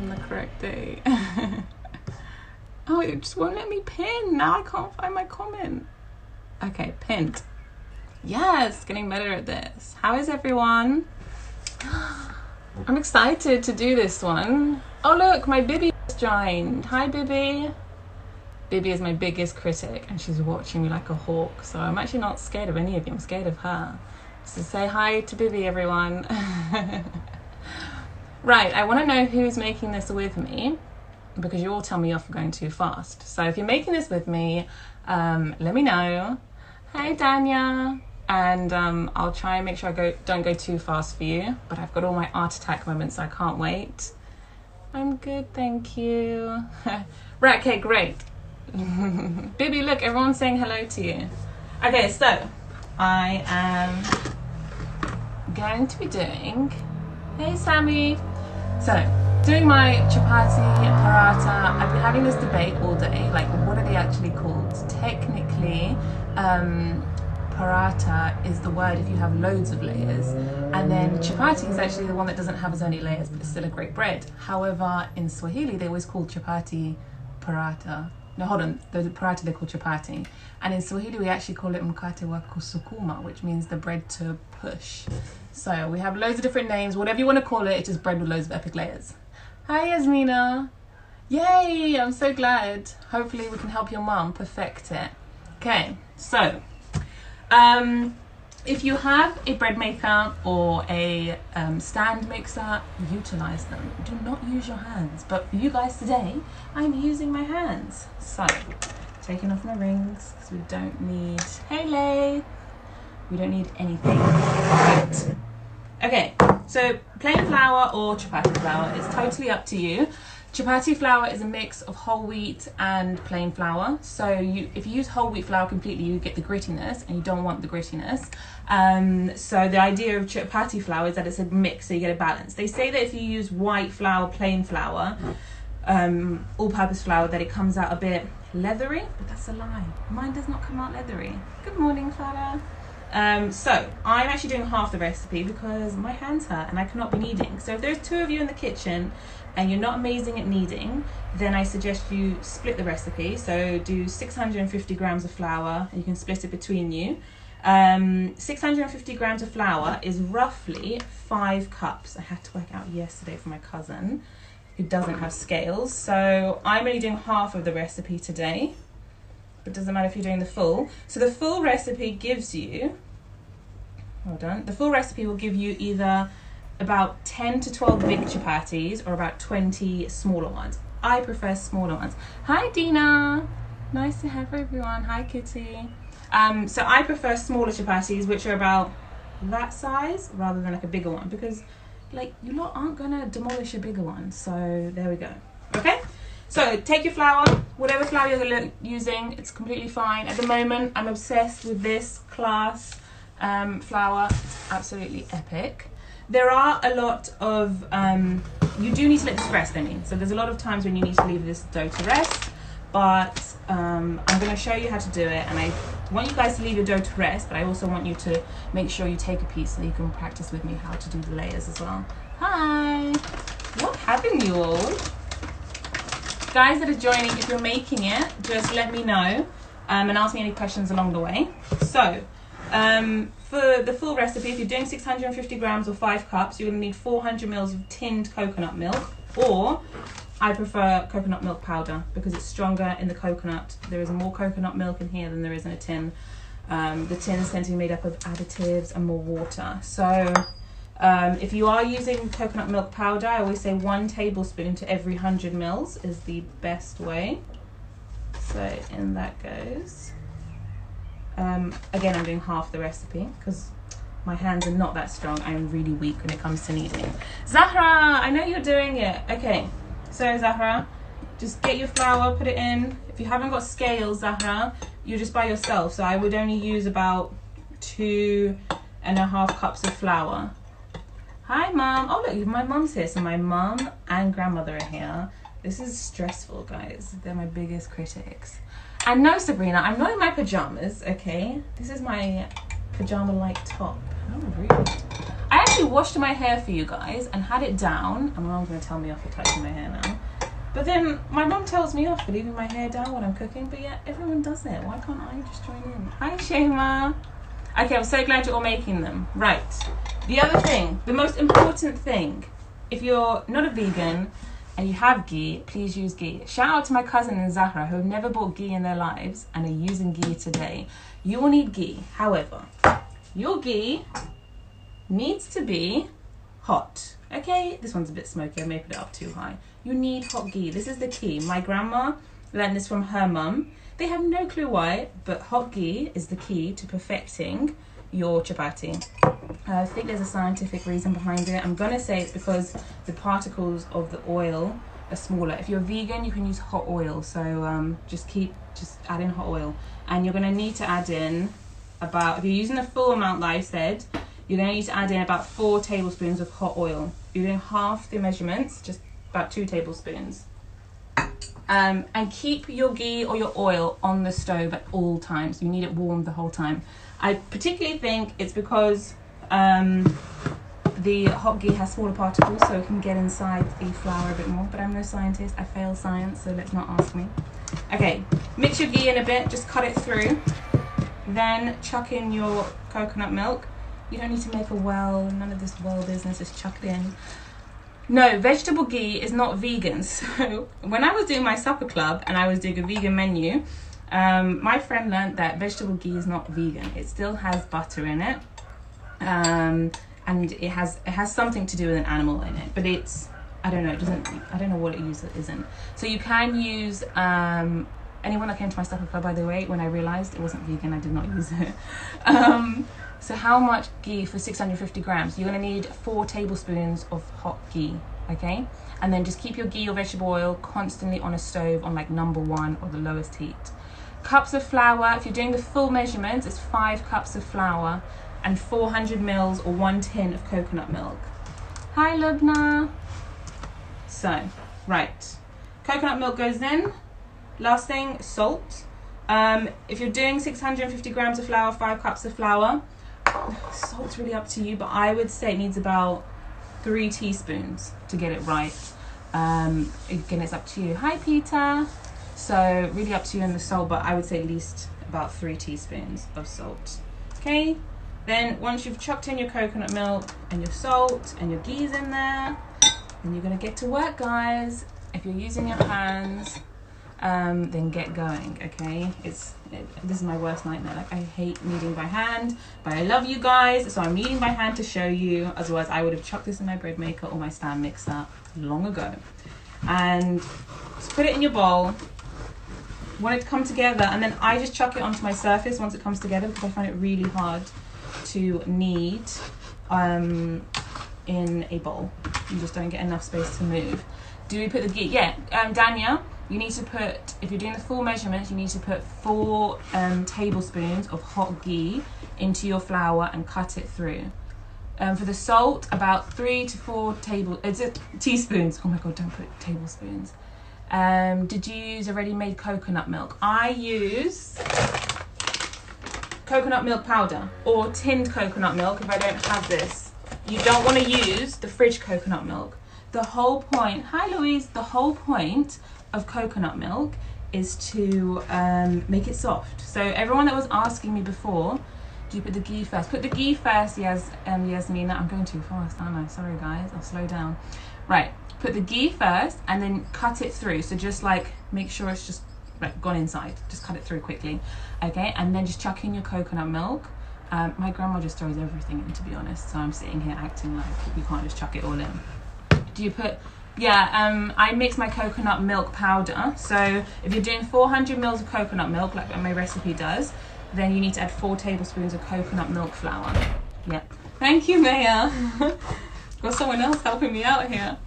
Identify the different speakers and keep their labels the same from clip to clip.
Speaker 1: on the correct day. Oh, it just won't let me pin. Now I can't find my comment. Okay, pinned. Yes, getting better at this. How is everyone? I'm excited to do this one. Oh look, my Bibi just joined. Hi Bibi. Bibi is my biggest critic and she's watching me like a hawk. So I'm actually not scared of any of you. I'm scared of her. So say hi to Bibi, everyone. Right, I want to know who's making this with me because you all tell me off for going too fast. So if you're making this with me, let me know. Hi Dania. And I'll try and make sure I don't go too fast for you. But I've got all my art attack moments, so I can't wait. I'm good, thank you. Right, okay, great. Bibi, look, everyone's saying hello to you. Okay, so I am going to be doing, hey Sammy. So, doing my chapati, paratha. I've been having this debate all day, like what are they actually called? Technically, paratha is the word if you have loads of layers, and then chapati is actually the one that doesn't have as many layers but it's still a great bread. However, in Swahili they always call chapati paratha. No, hold on, the paratha they call chapati, and in Swahili we actually call it mkate wa kusukuma, which means the bread to push. So we have loads of different names, whatever you want to call it, it's just bread with loads of epic layers. Hi Yasmina. Yay, I'm so glad. Hopefully we can help your mum perfect it. Okay, so if you have a bread maker or a stand mixer, utilize them. Do not use your hands. But for you guys today, I'm using my hands. So, taking off my rings because we don't need, hey Lay, we don't need anything. Right. Okay, so plain flour or chapati flour is totally up to you. Chapati flour is a mix of whole wheat and plain flour. So if you use whole wheat flour completely, you get the grittiness, and you don't want the grittiness. So the idea of chapati flour is that it's a mix, so you get a balance. They say that if you use white flour, plain flour, all-purpose flour, that it comes out a bit leathery, but that's a lie. Mine does not come out leathery. Good morning, Farah. So I'm actually doing half the recipe because my hands hurt and I cannot be kneading. So if there's two of you in the kitchen and you're not amazing at kneading, then I suggest you split the recipe. So do 650 grams of flour, and you can split it between you. 650 grams of flour is roughly 5 cups. I had to work out yesterday for my cousin who doesn't have scales. So I'm only doing half of the recipe today, but it doesn't matter if you're doing the full. So the full recipe gives you, hold on, the full recipe will give you either about 10 to 12 big chapatis or about 20 smaller ones. I prefer smaller ones. Hi Dina, nice to have everyone. Hi Kitty. So I prefer smaller chapatis, which are about that size rather than like a bigger one, because like you lot aren't gonna demolish a bigger one. So there we go. Okay, so take your flour, whatever flour you're using, it's completely fine. At the moment I'm obsessed with this class flour. It's absolutely epic. There are a lot of, you do need to let this rest, I mean. So there's a lot of times when you need to leave this dough to rest, but I'm going to show you how to do it. And I want you guys to leave your dough to rest, but I also want you to make sure you take a piece so you can practice with me how to do the layers as well. Hi, what happened you all? Guys that are joining, if you're making it, just let me know and ask me any questions along the way. So, for the full recipe, if you're doing 650 grams or 5 cups, you're going to need 400 mils of tinned coconut milk, or I prefer coconut milk powder because it's stronger in the coconut. There is more coconut milk in here than there is in a tin. The tins tend to be made up of additives and more water. So if you are using coconut milk powder, I always say 1 tablespoon to every 100 mils is the best way. So in that goes. Again, I'm doing half the recipe because my hands are not that strong. I'm really weak when it comes to kneading. Zahra, I know you're doing it. Okay, so Zahra, just get your flour, put it in. If you haven't got scales, Zahra, you're just by yourself. So I would only use about 2.5 cups of flour. Hi, Mum. Oh, look, my mum's here. So my mum and grandmother are here. This is stressful, guys. They're my biggest critics. And no, Sabrina, I'm not in my pajamas, okay? This is my pajama-like top. How rude. I actually washed my hair for you guys and had it down. And my mom's going to tell me off for touching my hair now. But then my mom tells me off for leaving my hair down when I'm cooking. But yeah, everyone does it. Why can't I just join in? Hi, Shema. Okay, I'm so glad you're all making them. Right. The other thing, the most important thing, if you're not a vegan and you have ghee, please use ghee. Shout out to my cousin and Zahra who have never bought ghee in their lives and are using ghee today. You will need ghee. However, your ghee needs to be hot. Okay, this one's a bit smoky. I may put it up too high. You need hot ghee. This is the key. My grandma learned this from her mum. They have no clue why, but hot ghee is the key to perfecting your chapati. I think there's a scientific reason behind it. I'm gonna say it's because the particles of the oil are smaller. If you're vegan, you can use hot oil. So just add in hot oil. And you're gonna need to add in about, if you're using the full amount that I said, you're gonna need to add in about 4 tablespoons of hot oil. You're doing half the measurements, just about 2 tablespoons. And keep your ghee or your oil on the stove at all times. You need it warm the whole time. I particularly think it's because the hot ghee has smaller particles, so it can get inside the flour a bit more. But I'm no scientist. I failed science, so let's not ask me. Okay, mix your ghee in a bit. Just cut it through. Then chuck in your coconut milk. You don't need to make a well. None of this well business. Just chuck it in. No, vegetable ghee is not vegan. So when I was doing my supper club and I was doing a vegan menu, my friend learned that vegetable ghee is not vegan. It still has butter in it, and it has something to do with an animal in it. But it's, I don't know. I don't know what it isn't. So you can use anyone that came to my supper club, by the way. When I realized it wasn't vegan, I did not use it. So how much ghee for 650 grams? You're going to need 4 tablespoons of hot ghee, okay? And then just keep your ghee or vegetable oil constantly on a stove on like number 1 or the lowest heat. Cups of flour, if you're doing the full measurements, it's 5 cups of flour and 400 mils or 1 tin of coconut milk. Hi, Lubna. So, right. Coconut milk goes in. Last thing, salt. If you're doing 650 grams of flour, 5 cups of flour, salt's really up to you, but I would say it needs about 3 teaspoons to get it right. Again, it's up to you. Hi, Peter. So really up to you in the salt, but I would say at least about 3 teaspoons of salt. Okay, then once you've chucked in your coconut milk and your salt and your ghee's in there, then you're gonna get to work, guys. If you're using your hands, then get going, okay? This is my worst nightmare. Like, I hate kneading by hand, but I love you guys, so I'm kneading by hand to show you. Otherwise, I would have chucked this in my bread maker or my stand mixer long ago. And just put it in your bowl. Want it to come together, and then I just chuck it onto my surface once it comes together because I find it really hard to knead in a bowl. You just don't get enough space to move. Do we put the ghee? Yeah, Dania. You need to put, if you're doing the full measurements, you need to put 4 tablespoons of hot ghee into your flour and cut it through. For the salt, about 3 to 4 teaspoons. Oh my God, don't put tablespoons. Did you use a ready-made coconut milk? I use coconut milk powder or tinned coconut milk if I don't have this. You don't want to use the fridge coconut milk. The whole point, hi Louise, the whole point of coconut milk is to make it soft. So everyone that was asking me before, do you put the ghee first? Put the ghee first, Yasmina. I'm going too fast, aren't I? Sorry guys, I'll slow down. Right, put the ghee first and then cut it through. So just like make sure it's just like gone inside. Just cut it through quickly, okay? And then just chuck in your coconut milk. My grandma just throws everything in, to be honest. So I'm sitting here acting like you can't just chuck it all in. Do you put? Yeah, I mix my coconut milk powder. So if you're doing 400 mils of coconut milk, like my recipe does, then you need to add 4 tablespoons of coconut milk flour. Yep. Thank you, Maya. Got someone else helping me out here.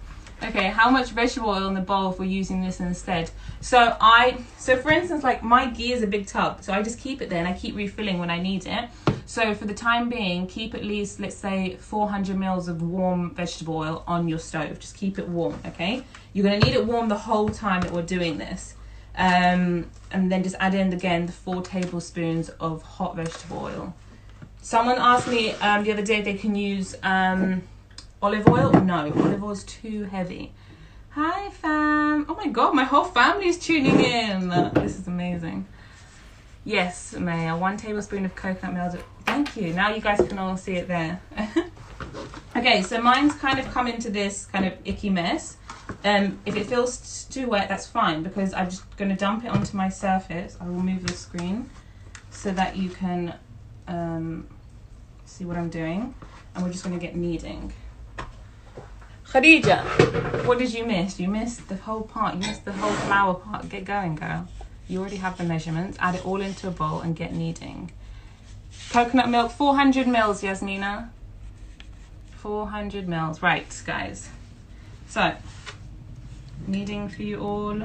Speaker 1: Okay, how much vegetable oil in the bowl if we're using this instead? So for instance, like my ghee is a big tub, so I just keep it there and I keep refilling when I need it. So for the time being, keep at least, let's say 400 mils of warm vegetable oil on your stove. Just keep it warm, okay? You're gonna need it warm the whole time that we're doing this. And then just add in again the 4 tablespoons of hot vegetable oil. Someone asked me the other day if they can use olive oil. No, olive oil is too heavy. Hi fam. Oh my god, my whole family is tuning in. This is amazing. Yes, Maya, 1 tablespoon of coconut milk. Thank you. Now you guys can all see it there. Okay, so mine's kind of come into this kind of icky mess. If it feels too wet, that's fine, because I'm just going to dump it onto my surface. I will move the screen so that you can see what I'm doing. And we're just going to get kneading. Khadija, what did you miss? You missed the whole part. You missed the whole flour part. Get going, girl. You already have the measurements. Add it all into a bowl and get kneading. Coconut milk, 400 mils, Yasmina. 400 mils. Right, guys. So, kneading for you all.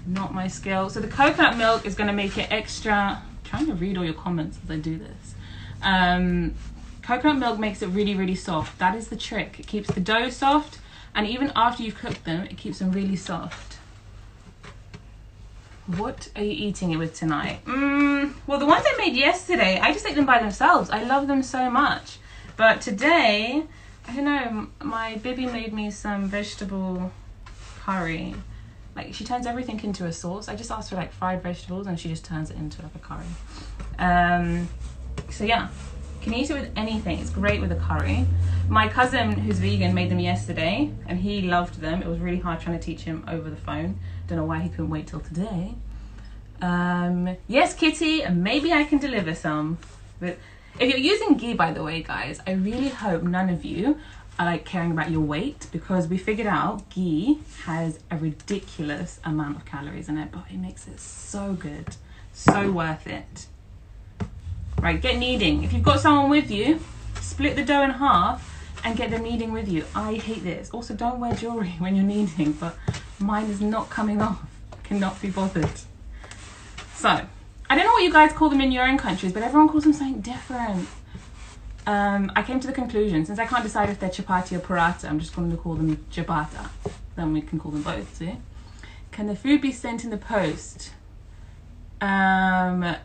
Speaker 1: Not my skill. So the coconut milk is going to make it extra... I'm trying to read all your comments as I do this. Coconut milk makes it really, really soft. That is the trick. It keeps the dough soft, and even after you've cooked them, it keeps them really soft. What are you eating it with tonight? Well, the ones I made yesterday, I just ate them by themselves. I love them so much. But today, I don't know, my Bibi made me some vegetable curry. Like, she turns everything into a sauce. I just asked for like fried vegetables and she just turns it into like a curry. So yeah, you can eat it with anything. It's great with a curry. My cousin who's vegan made them yesterday and he loved them. It was really hard trying to teach him over the phone. Don't know why he couldn't wait till today. Yes, Kitty, maybe I can deliver some. But if you're using ghee, by the way, guys, I really hope none of you are like caring about your weight, because we figured out ghee has a ridiculous amount of calories in it, but it makes it so good, so worth it. Right, get kneading. If you've got someone with you, split the dough in half and get them kneading with you. I hate this. Also, don't wear jewelry when you're kneading, but mine is not coming off. Cannot be bothered. So, I don't know what you guys call them in your own countries, but everyone calls them something different. I came to the conclusion, since I can't decide if they're chapati or paratha, I'm just going to call them ciabatta. Then we can call them both, see? Can the food be sent in the post? No,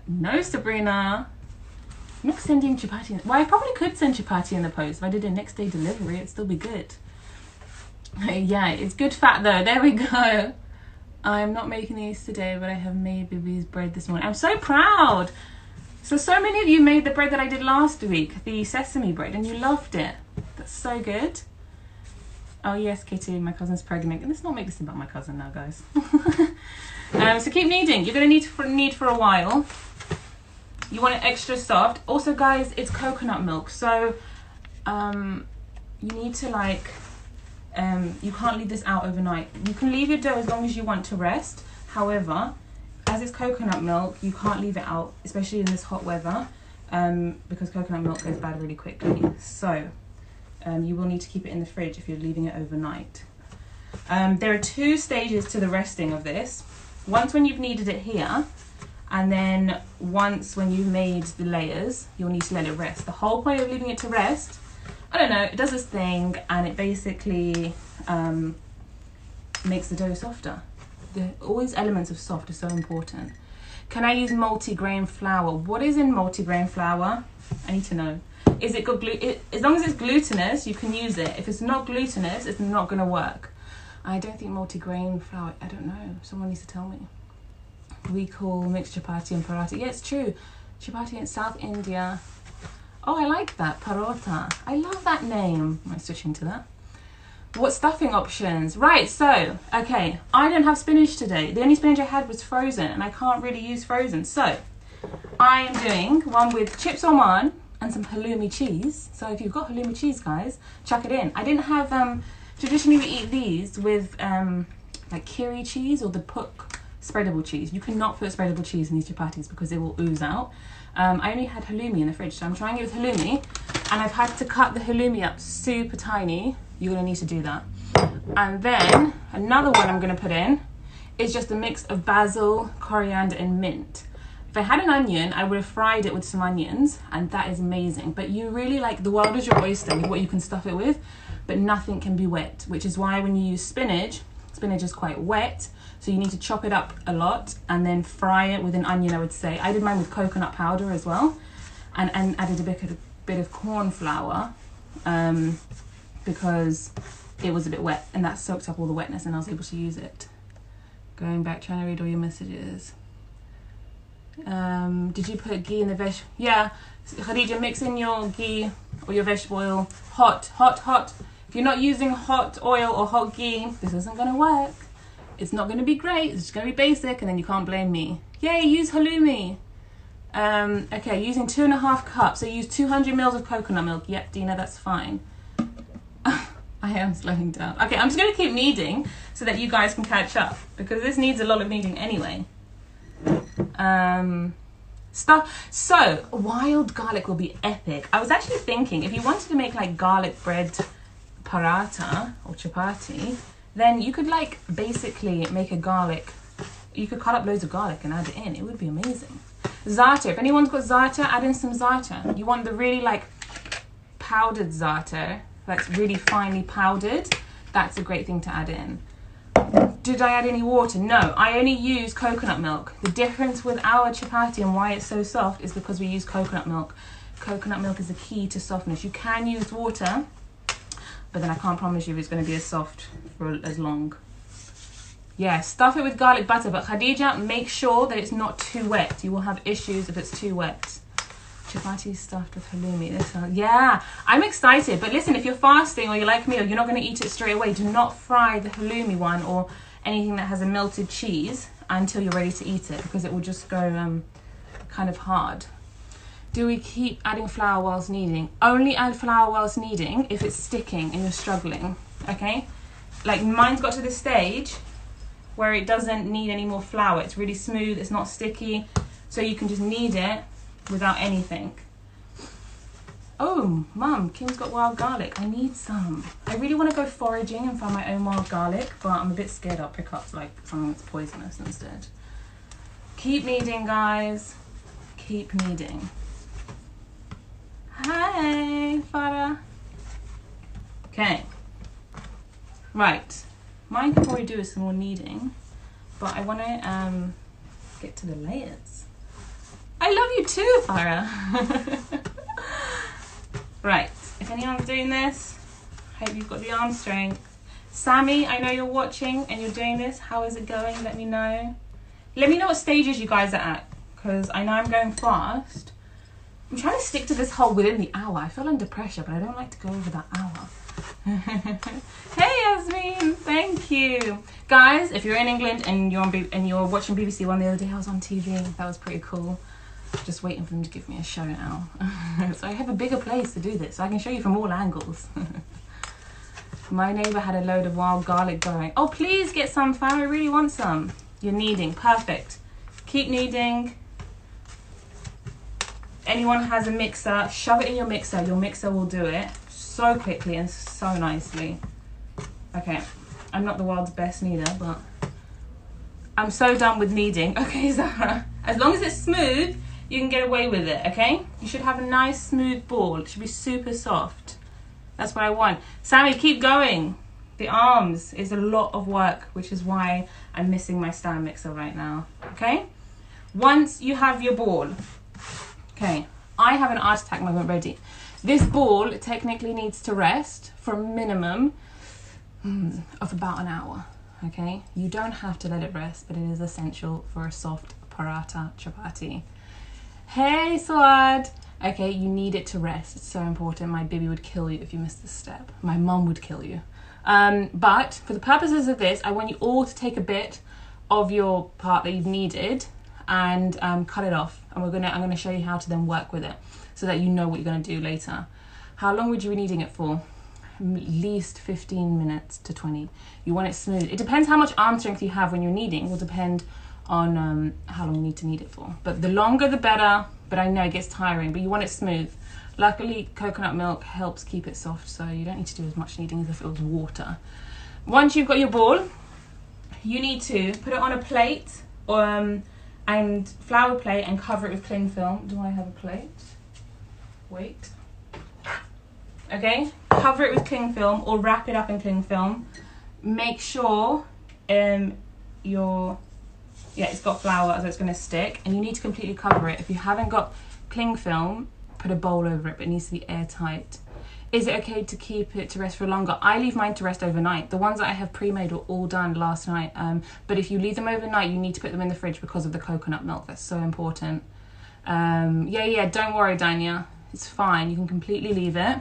Speaker 1: Sabrina. I'm not sending chapati. Well, I probably could send chapati in the post. If I did a next day delivery, it'd still be good. Yeah, it's good fat though. There we go. I'm not making these today, but I have made Bibi's bread this morning. I'm so proud. So many of you made the bread that I did last week, the sesame bread, and you loved it. That's so good. Oh yes, Kitty, my cousin's pregnant. Let's not make this about my cousin now, guys. So keep kneading. You're going to knead for a while. You want it extra soft. Also, guys, it's coconut milk, so you need to like, you can't leave this out overnight. You can leave your dough as long as you want to rest. However, as it's coconut milk, you can't leave it out, especially in this hot weather, because coconut milk goes bad really quickly. So you will need to keep it in the fridge if you're leaving it overnight. There are 2 stages to the resting of this. Once when you've kneaded it here, and then once when you've made the layers, you'll need to let it rest. The whole point of leaving it to rest, I don't know, it does this thing and it basically makes the dough softer. Always elements of soft are so important. Can I use multi-grain flour? What is in multi-grain flour? I need to know. Is it good as long as it's glutinous, you can use it. If it's not glutinous, it's not going to work. I don't think multi-grain flour, I don't know. Someone needs to tell me. We call mixed chapati and paratha. Yeah, it's true. Chapati in South India. Oh, I like that. Paratha. I love that name. I'm switching to that. What stuffing options? Right, so, okay, I don't have spinach today. The only spinach I had was frozen, and I can't really use frozen. So, I am doing one with chips Oman and some halloumi cheese. So if you've got halloumi cheese, guys, chuck it in. I didn't have, traditionally we eat these with like kiri cheese or the puk spreadable cheese. You cannot put spreadable cheese in these chapatis because it will ooze out. I only had halloumi in the fridge, so I'm trying it with halloumi, and I've had to cut the halloumi up super tiny. You're gonna need to do that. And then another one I'm gonna put in is just a mix of basil, coriander, and mint. If I had an onion, I would have fried it with some onions, and that is amazing. But you really, like, the world is your oyster with what you can stuff it with, but nothing can be wet, which is why when you use spinach, spinach is quite wet, so you need to chop it up a lot and then fry it with an onion, I would say. I did mine with coconut powder as well. and added a bit of corn flour because it was a bit wet, and that soaked up all the wetness, and I was able to use it. Going back, trying to read all your messages. Did you put ghee in the veg? Yeah, Khadija, mix in your ghee or your vegetable oil. Hot. If you're not using hot oil or hot ghee, this isn't going to work. It's not going to be great. It's just going to be basic, and then you can't blame me. Yay, use halloumi. Okay, using 2.5 cups. So use 200 mils of coconut milk. Yep, Dina, that's fine. I am slowing down. Okay, I'm just going to keep kneading so that you guys can catch up, because this needs a lot of kneading anyway. So wild garlic will be epic. I was actually thinking, if you wanted to make like garlic bread paratha or chapati, then you could like basically make a garlic, you could cut up loads of garlic and add it in. It would be amazing. Za'atar, if anyone's got za'atar, add in some za'atar. You want the really like powdered za'atar, that's really finely powdered. That's a great thing to add in. Did I add any water? No, I only use coconut milk. The difference with our chapati and why it's so soft is because we use coconut milk. Coconut milk is the key to softness. You can use water, but then I can't promise you it's going to be as soft for as long. Yeah, stuff it with garlic butter, but Khadija, make sure that it's not too wet. You will have issues if it's too wet. Chapati stuffed with halloumi. Yeah, I'm excited. But listen, if you're fasting or you're like me or you're not going to eat it straight away, do not fry the halloumi one or anything that has a melted cheese until you're ready to eat it, because it will just go kind of hard. Do we keep adding flour whilst kneading? Only add flour whilst kneading if it's sticking and you're struggling, okay? Like mine's got to this stage where it doesn't need any more flour. It's really smooth, it's not sticky, so you can just knead it without anything. Oh, Mum, Kim's got wild garlic. I need some. I really want to go foraging and find my own wild garlic, but I'm a bit scared I'll pick up like something that's poisonous instead. Keep kneading, guys. Keep kneading. Hi, Farah. Okay. Right. Mine can probably do with some more kneading, but I want to get to the layers. I love you too, Farah. Right, if anyone's doing this, I hope you've got the arm strength. Sammy, I know you're watching and you're doing this. How is it going? Let me know. Let me know what stages you guys are at, because I know I'm going fast. I'm trying to stick to this whole within the hour. I feel under pressure, but I don't like to go over that hour. Hey, Yasmin, thank you. Guys, if you're in England and you're watching BBC One the other day, I was on TV. That was pretty cool. Just waiting for them to give me a show now. So I have a bigger place to do this, so I can show you from all angles. My neighbour had a load of wild garlic going. Oh, please get some, fam. I really want some. You're kneading. Perfect. Keep kneading. Anyone has a mixer, shove it in your mixer. Your mixer will do it so quickly and so nicely. Okay, I'm not the world's best kneader, but I'm so done with kneading. Okay, Zara, as long as it's smooth, you can get away with it, okay? You should have a nice smooth ball. It should be super soft. That's what I want. Sammy, keep going. The arms is a lot of work, which is why I'm missing my stand mixer right now, okay? Once you have your ball, okay, I have an art attack moment ready. This ball technically needs to rest for a minimum of about an hour, okay? You don't have to let it rest, but it is essential for a soft paratha chapati. Hey, Swad. Okay, you need it to rest. It's so important. My baby would kill you if you missed this step. My mum would kill you. But for the purposes of this, I want you all to take a bit of your part that you've kneaded and cut it off. And I'm gonna show you how to then work with it so that you know what you're gonna do later. How long would you be kneading it for? At least 15 minutes to 20. You want it smooth. It depends how much arm strength you have when you're kneading. It will depend on how long you need to knead it for. But the longer the better, but I know it gets tiring, but you want it smooth. Luckily, coconut milk helps keep it soft, so you don't need to do as much kneading as if it was water. Once you've got your ball, you need to put it on a plate and flour plate and cover it with cling film. Do I have a plate? Wait. Okay, cover it with cling film or wrap it up in cling film. Make sure it's got flour, so it's going to stick, and you need to completely cover it. If you haven't got cling film, put a bowl over it, but it needs to be airtight. Is it okay to keep it to rest for longer? I leave mine to rest overnight. The ones that I have pre-made were all done last night. But if you leave them overnight, you need to put them in the fridge because of the coconut milk. That's so important. Yeah, don't worry, Dina. It's fine. You can completely leave it.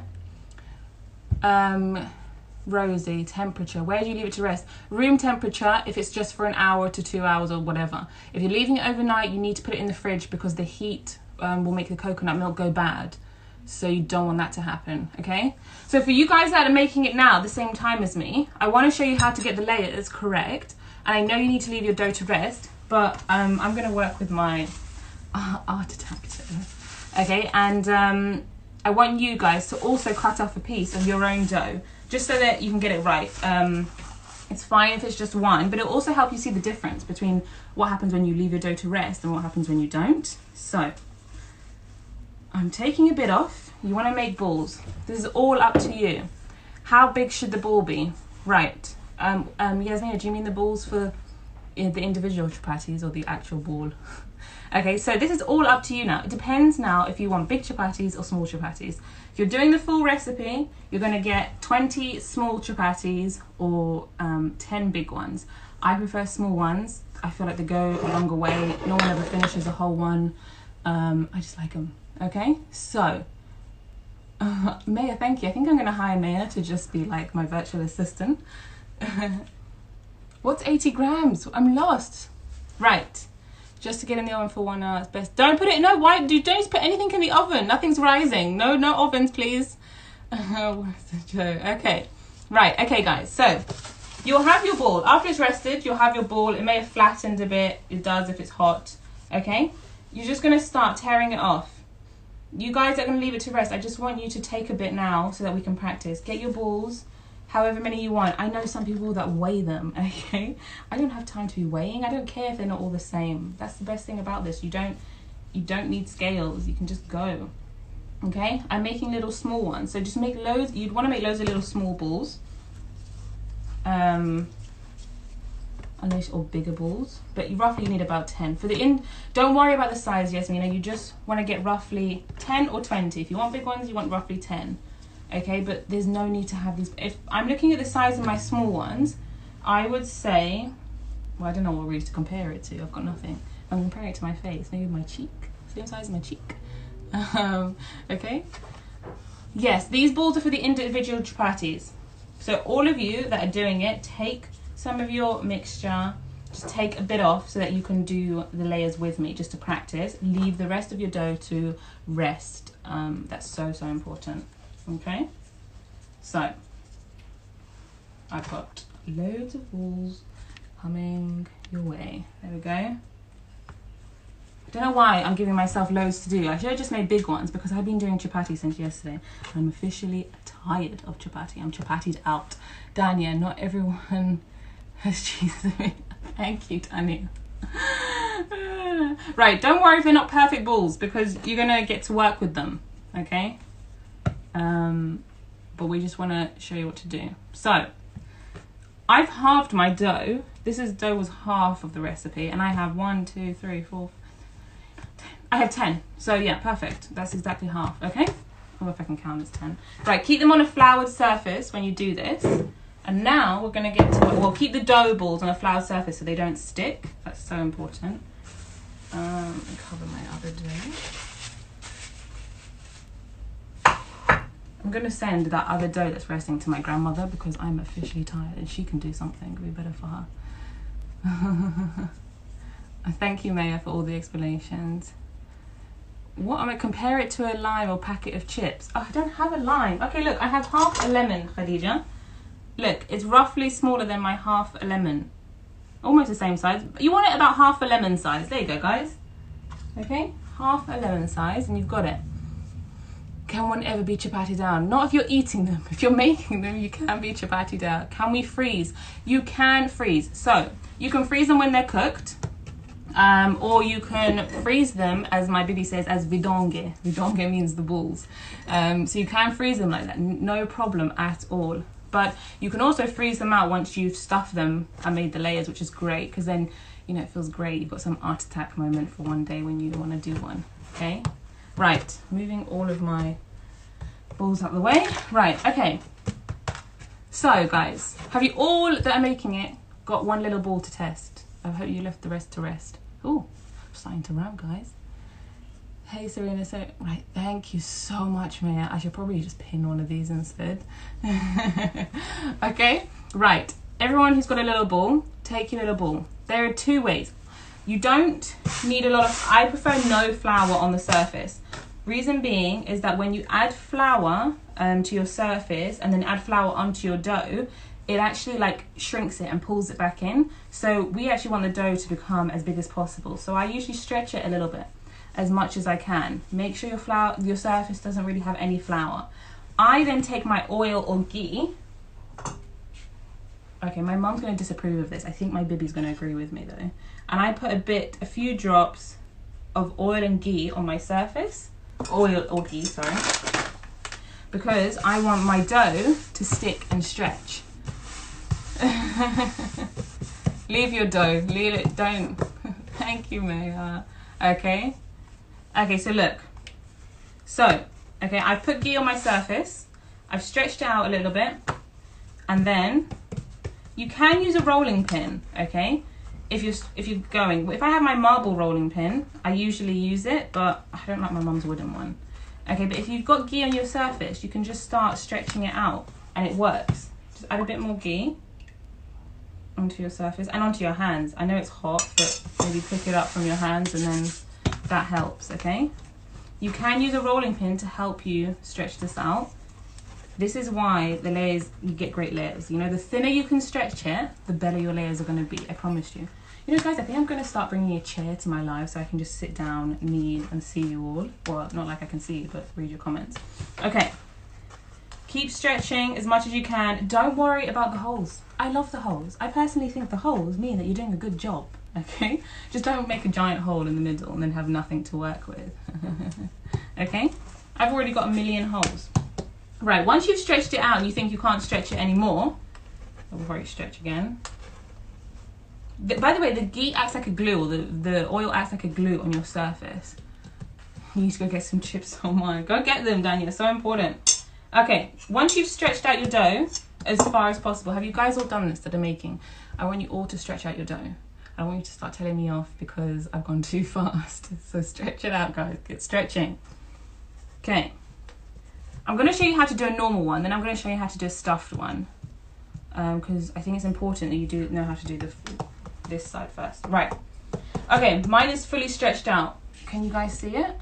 Speaker 1: Rosie, temperature. Where do you leave it to rest? Room temperature if it's just for an hour to 2 hours or whatever. If you're leaving it overnight, you need to put it in the fridge because the heat will make the coconut milk go bad. So you don't want that to happen, okay? So for you guys that are making it now at the same time as me, I want to show you how to get the layers correct. And I know you need to leave your dough to rest, but I'm going to work with my art attack today, okay? And I want you guys to also cut off a piece of your own dough, just so that you can get it right. It's fine if it's just one, but it'll also help you see the difference between what happens when you leave your dough to rest and what happens when you don't. So I'm taking a bit off. You want to make balls. This is all up to you. How big should the ball be? Right. Yasmina, do you mean the balls for the individual chapatis or the actual ball? Okay, so this is all up to you now. It depends now if you want big chapatis or small chapatis. If you're doing the full recipe, you're going to get 20 small chapatis or 10 big ones. I prefer small ones. I feel like they go a longer way. No one ever finishes a whole one. I just like them. Okay, so Maya, thank you. I think I'm going to hire Maya to just be like my virtual assistant. What's 80 grams? I'm lost. Right. Just to get in the oven for 1 hour, it's best. Don't put it, no, why, don't put anything in the oven. Nothing's rising. No ovens, please. Okay, right, okay, guys. So, you'll have your ball. After it's rested, you'll have your ball. It may have flattened a bit. It does if it's hot, okay? You're just going to start tearing it off. You guys are going to leave it to rest. I just want you to take a bit now so that we can practice. Get your balls, however many you want. I know some people that weigh them, okay? I don't have time to be weighing. I don't care if they're not all the same. That's the best thing about this. You don't need scales. You can just go, okay? I'm making little small ones. So just make loads. You'd want to make loads of little small balls. Unless, or bigger balls. But you roughly need about 10. For the don't worry about the size, Yasmina. You just want to get roughly 10 or 20. If you want big ones, you want roughly 10. Okay, but there's no need to have these. If I'm looking at the size of my small ones, I would say, well, I don't know what really to compare it to. I've got nothing. I'm comparing it to my face, maybe my cheek, same size as my cheek. Okay. Yes, these balls are for the individual chapatis. So all of you that are doing it, take some of your mixture, just take a bit off so that you can do the layers with me, just to practice. Leave the rest of your dough to rest. That's so important. Okay, so I've got loads of balls coming your way. There we go. I don't know why I'm giving myself loads to do. I should have just made big ones because I've been doing chapati since yesterday. I'm officially tired of chapati. I'm chapatied out. Dania, not everyone has cheese. Thank you, Dania. Right, don't worry if they're not perfect balls because you're gonna get to work with them, okay? But we just want to show you what to do. So I've halved my dough. Dough was half of the recipe, and I have 1, 2, 3, 4, 10. I have 10. So yeah, perfect. That's exactly half. Okay. I don't know if I can count as 10. Right. Keep them on a floured surface when you do this. And now we're going to get to well, keep the dough balls on a floured surface so they don't stick. That's so important. Cover my other dough. I'm going to send that other dough that's resting to my grandmother because I'm officially tired and she can do something. It'll be better for her. Thank you, Maya, for all the explanations. What am I compare it to a lime or packet of chips? Oh, I don't have a lime. Okay, look, I have half a lemon, Khadija. Look, it's roughly smaller than my half a lemon. Almost the same size. You want it about half a lemon size. There you go, guys. Okay, half a lemon size and you've got it. Can one ever be chapati down? Not if you're eating them. If you're making them, you can be chapati down. Can we freeze? You can freeze. So you can freeze them when they're cooked, or you can freeze them, as my baby says, as vidonge. Vidonge means the balls. So you can freeze them like that, no problem at all. But you can also freeze them out once you've stuffed them and made the layers, which is great because then, you know, it feels great. You've got some art attack moment for one day when you want to do one. Okay. Right, moving all of my balls out the way. Right, okay. So guys, have you all that are making it got one little ball to test? I hope you left the rest to rest. Oh, I'm starting to ramp, guys. Hey Serena, so right, thank you so much, Maya. I should probably just pin one of these instead. Okay, right. Everyone who's got a little ball, take your little ball. There are two ways. You don't need a lot of, I prefer no flour on the surface. Reason being is that when you add flour to your surface and then add flour onto your dough, it actually like shrinks it and pulls it back in. So we actually want the dough to become as big as possible. So I usually stretch it a little bit, as much as I can. Make sure your surface doesn't really have any flour. I then take my oil or ghee. Okay, my mom's going to disapprove of this. I think my baby's going to agree with me though. And I put a few drops of oil and ghee on my surface. Oil or ghee, sorry. Because I want my dough to stick and stretch. Leave your dough, leave it, don't. Thank you, Maya. Okay. Okay, so look. So, okay, I've put ghee on my surface. I've stretched it out a little bit. And then you can use a rolling pin, okay? If you're going. If I have my marble rolling pin, I usually use it, but I don't like my mum's wooden one. Okay, but if you've got ghee on your surface, you can just start stretching it out and it works. Just add a bit more ghee onto your surface and onto your hands. I know it's hot, but maybe pick it up from your hands and then that helps, okay? You can use a rolling pin to help you stretch this out. This is why the layers, you get great layers. You know, the thinner you can stretch it, the better your layers are going to be, I promise you. You know, guys, I think I'm going to start bringing a chair to my live so I can just sit down, knead, and see you all. Well, not like I can see you, but read your comments. Okay. Keep stretching as much as you can. Don't worry about the holes. I love the holes. I personally think the holes mean that you're doing a good job. Okay? Just don't make a giant hole in the middle and then have nothing to work with. Okay? I've already got a million holes. Right, once you've stretched it out and you think you can't stretch it anymore, before you stretch again. By the way, the ghee acts like a glue, or the oil acts like a glue on your surface. You need to go get some chips. Oh my, go get them, Dania, so important. Okay, once you've stretched out your dough as far as possible, have you guys all done this that are making? I want you all to stretch out your dough. I want you to start telling me off because I've gone too fast. So stretch it out, guys, get stretching. Okay. I'm going to show you how to do a normal one, then I'm going to show you how to do a stuffed one. Because I think it's important that you do know how to do this side first. Right. Okay, mine is fully stretched out. Can you guys see it?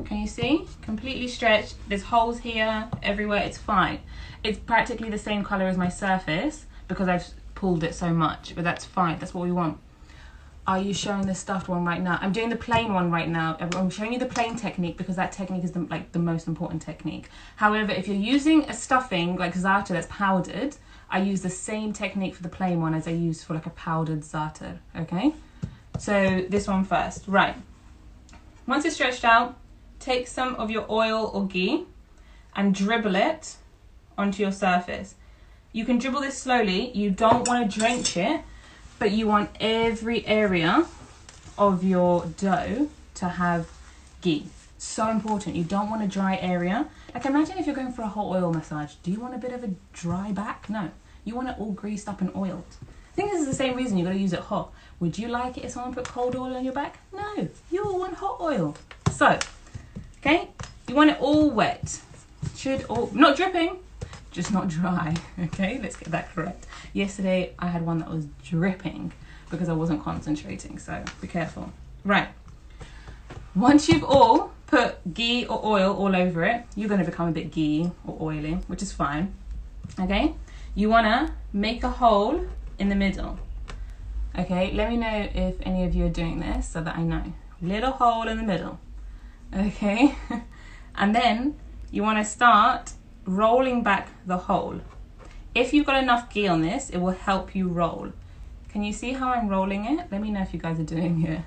Speaker 1: Can you see? Completely stretched. There's holes here, everywhere. It's fine. It's practically the same color as my surface because I've pulled it so much, but that's fine. That's what we want. Are you showing the stuffed one right now? I'm doing the plain one right now. I'm showing you the plain technique because that technique is the most important technique. However, if you're using a stuffing like za'atar that's powdered, I use the same technique for the plain one as I use for like a powdered za'atar, okay? So this one first, right. Once it's stretched out, take some of your oil or ghee and dribble it onto your surface. You can dribble this slowly. You don't want to drench it, but you want every area of your dough to have ghee. So important. You don't want a dry area. Like imagine if you're going for a hot oil massage. Do you want a bit of a dry back? No. You want it all greased up and oiled. I think this is the same reason you got to use it hot. Would you like it if someone put cold oil on your back? No. You all want hot oil. So, okay, you want it all wet. Not dripping, just not dry. Okay, let's get that correct. Yesterday I had one that was dripping because I wasn't concentrating, so be careful. Right, once you've all put ghee or oil all over it, you're going to become a bit ghee or oily, which is fine. Okay, you want to make a hole in the middle. Okay, let me know if any of you are doing this so that I know. Little hole in the middle. Okay, and then you want to start rolling back the hole. If you've got enough ghee on this, it will help you roll. Can you see how I'm rolling it? Let me know if you guys are doing it.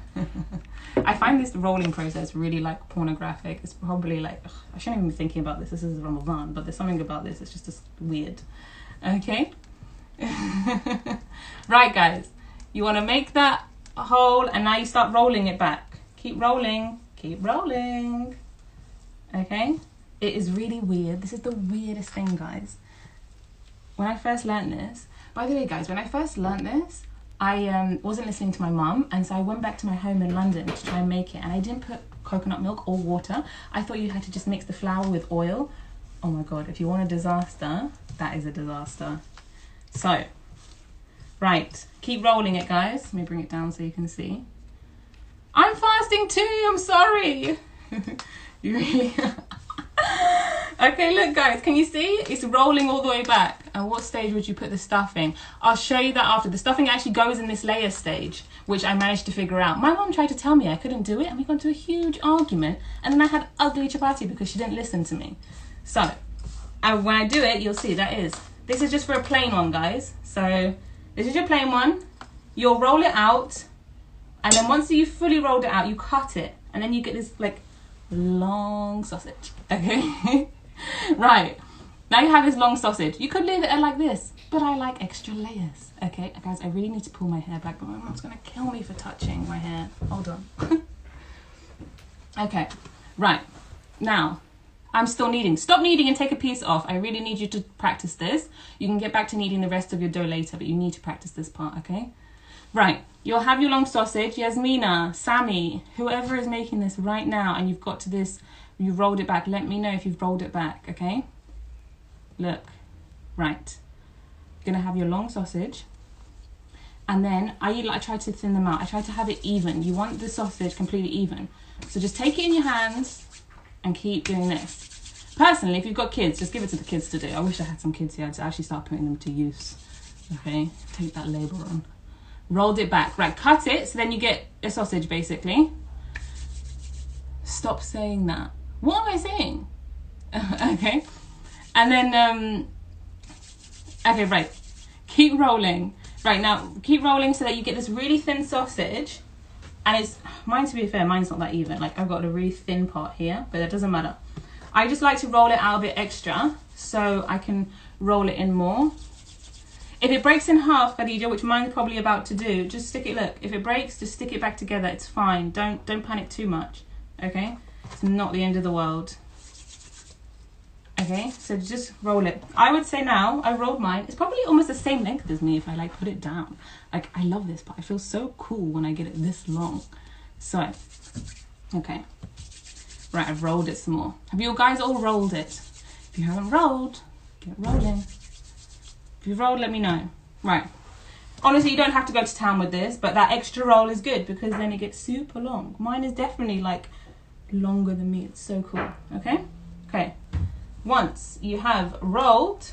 Speaker 1: I find this rolling process really like pornographic. It's probably like, ugh, I shouldn't even be thinking about this. This is Ramadan, but there's something about this. It's just weird. Okay. Right, guys. You want to make that hole and now you start rolling it back. Keep rolling. Keep rolling. okay? It is really weird. This is the weirdest thing, guys. When I first learned this, by the way, guys, when I first learned this, I wasn't listening to my mum, and so I went back to my home in London to try and make it, and I didn't put coconut milk or water. I thought you had to just mix the flour with oil. Oh my god, if you want a disaster, that is a disaster. So, right, keep rolling it, guys. Let me bring it down so you can see. I'm fasting too, I'm sorry. You really... Okay, look guys, can you see? It's rolling all the way back. And what stage would you put the stuffing? I'll show you that after. The stuffing actually goes in this layer stage, which I managed to figure out. My mom tried to tell me I couldn't do it, and we got into a huge argument, and then I had ugly chapati because she didn't listen to me. So, and when I do it, you'll see that is. This is just for a plain one, guys. So, this is your plain one. You'll roll it out, and then once you've fully rolled it out, you cut it, and then you get this like long sausage, okay? Right, now you have this long sausage. You could leave it like this, but I like extra layers, okay? Guys, I really need to pull my hair back, but my mom's gonna kill me for touching my hair. Hold on. Okay, right, now, I'm still kneading. Stop kneading and take a piece off. I really need you to practice this. You can get back to kneading the rest of your dough later, but you need to practice this part, okay? Right, you'll have your long sausage. Yasmina, Sammy, whoever is making this right now, and you've got to this, you've rolled it back. Let me know if you've rolled it back, okay? Look, right. You're gonna have your long sausage. And then I try to thin them out. I try to have it even. You want the sausage completely even. So just take it in your hands and keep doing this. Personally, if you've got kids, just give it to the kids to do. I wish I had some kids here to actually start putting them to use. Okay, take that label on. Rolled it back. Right, cut it, so then you get a sausage, basically. Stop saying that. What am I saying? Okay. And then, okay, right. Keep rolling. Right, now, keep rolling so that you get this really thin sausage. And it's, mine, to be fair, mine's not that even. Like, I've got a really thin part here, but that doesn't matter. I just like to roll it out a bit extra so I can roll it in more. If it breaks in half, Khadija, which mine's probably about to do, just stick it, look, if it breaks, just stick it back together. It's fine. Don't panic too much, okay? It's not the end of the world. Okay, so just roll it. I would say now, I rolled mine. It's probably almost the same length as me if I like put it down. Like, I love this part. I feel so cool when I get it this long. So, okay. Right, I've rolled it some more. Have you guys all rolled it? If you haven't rolled, get rolling. If you've rolled, let me know. Right. Honestly, you don't have to go to town with this, but that extra roll is good because then it gets super long. Mine is definitely like longer than me. It's so cool. Okay? Okay. Once you have rolled,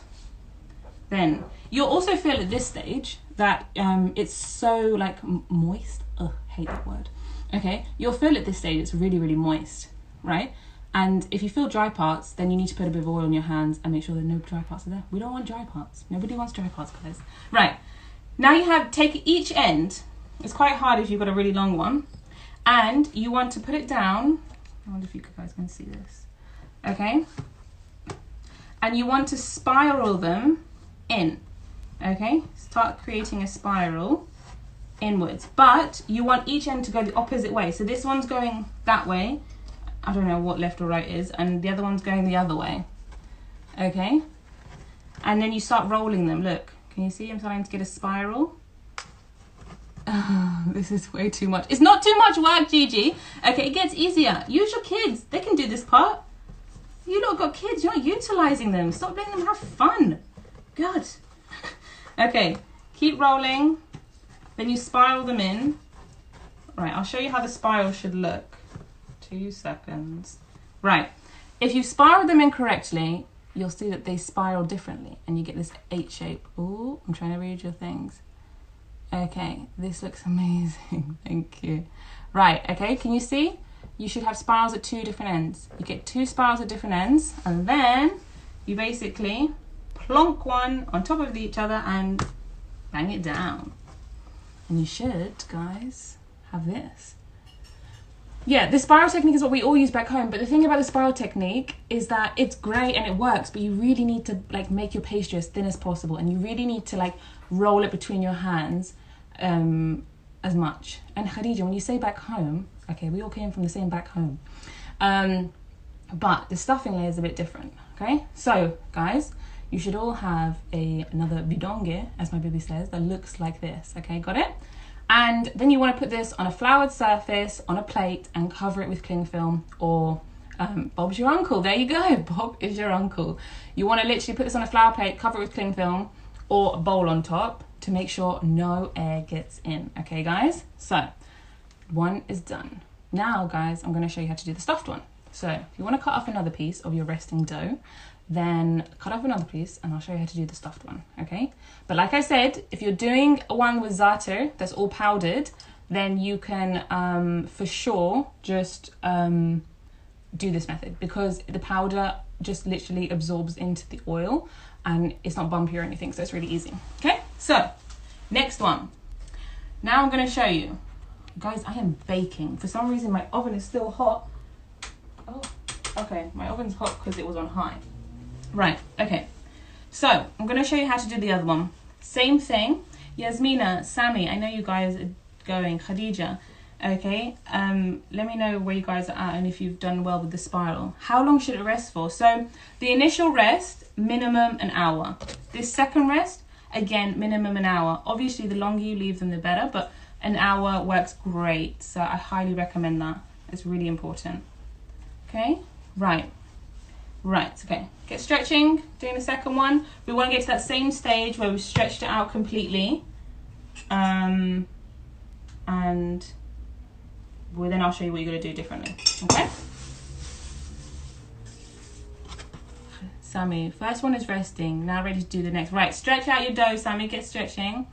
Speaker 1: then you'll also feel at this stage that it's so like moist. Ugh, hate that word. Okay? You'll feel at this stage it's really, really moist, right? And if you feel dry parts, then you need to put a bit of oil on your hands and make sure that no dry parts are there. We don't want dry parts. Nobody wants dry parts, guys. Right. Now you have, take each end. It's quite hard if you've got a really long one. And you want to put it down. I wonder if you guys can see this. Okay. And you want to spiral them in. Okay. Start creating a spiral inwards. But you want each end to go the opposite way. So this one's going that way. I don't know what left or right is, and the other one's going the other way. Okay? And then you start rolling them. Look, can you see I'm starting to get a spiral? Oh, this is way too much. It's not too much work, Gigi. Okay, it gets easier. Use your kids. They can do this part. You lot got kids. You're not utilising them. Stop letting them have fun. Good. Okay, keep rolling. Then you spiral them in. Right, I'll show you how the spiral should look. 2 seconds. Right, if you spiral them in correctly, you'll see that they spiral differently and you get this H shape. Oh, I'm trying to read your things. Okay, this looks amazing. Thank you. Right, okay, can you see? You should have spirals at 2 different ends. You get 2 spirals at different ends, and then you basically plonk one on top of each other and bang it down. And you should, guys, have this. Yeah, the spiral technique is what we all use back home, but the thing about the spiral technique is that it's great and it works, but you really need to like make your pastry as thin as possible, and you really need to like roll it between your hands as much. And Khadija, when you say back home, okay, we all came from the same back home. but the stuffing layer is a bit different. Okay, so guys, you should all have another bidonge, as my baby says, that looks like this. Okay, got it? And then you want to put this on a floured surface on a plate and cover it with cling film, or Bob's your uncle. There you go. Bob is your uncle. You want to literally put this on a flour plate, cover it with cling film or a bowl on top to make sure no air gets in. Okay, guys? So one is done. Now, guys, I'm going to show you how to do the stuffed one. So if you want to cut off another piece of your resting dough, then cut off another piece and I'll show you how to do the stuffed one. Okay? But like I said, if you're doing one with za'atar that's all powdered, then you can for sure just do this method, because the powder just literally absorbs into the oil and it's not bumpy or anything, so it's really easy. Okay, so next one. Now I'm going to show you. Guys, I am baking. For some reason my oven is still hot. Oh, okay, my oven's hot because it was on high. Right, okay. So I'm going to show you how to do the other one. Same thing. Yasmina, Sammy, I know you guys are going. Khadija, okay, let me know where you guys are at and if you've done well with the spiral. How long should it rest for? So the initial rest, minimum an hour. This second rest, again, minimum an hour. Obviously, the longer you leave them, the better, but an hour works great. So I highly recommend that. It's really important. Okay, right, okay. Get stretching, doing the second one. We want to get to that same stage where we've stretched it out completely. And well, then I'll show you what you're going to do differently. Okay? Sammy, first one is resting. Now ready to do the next. Right, stretch out your dough, Sammy. Get stretching.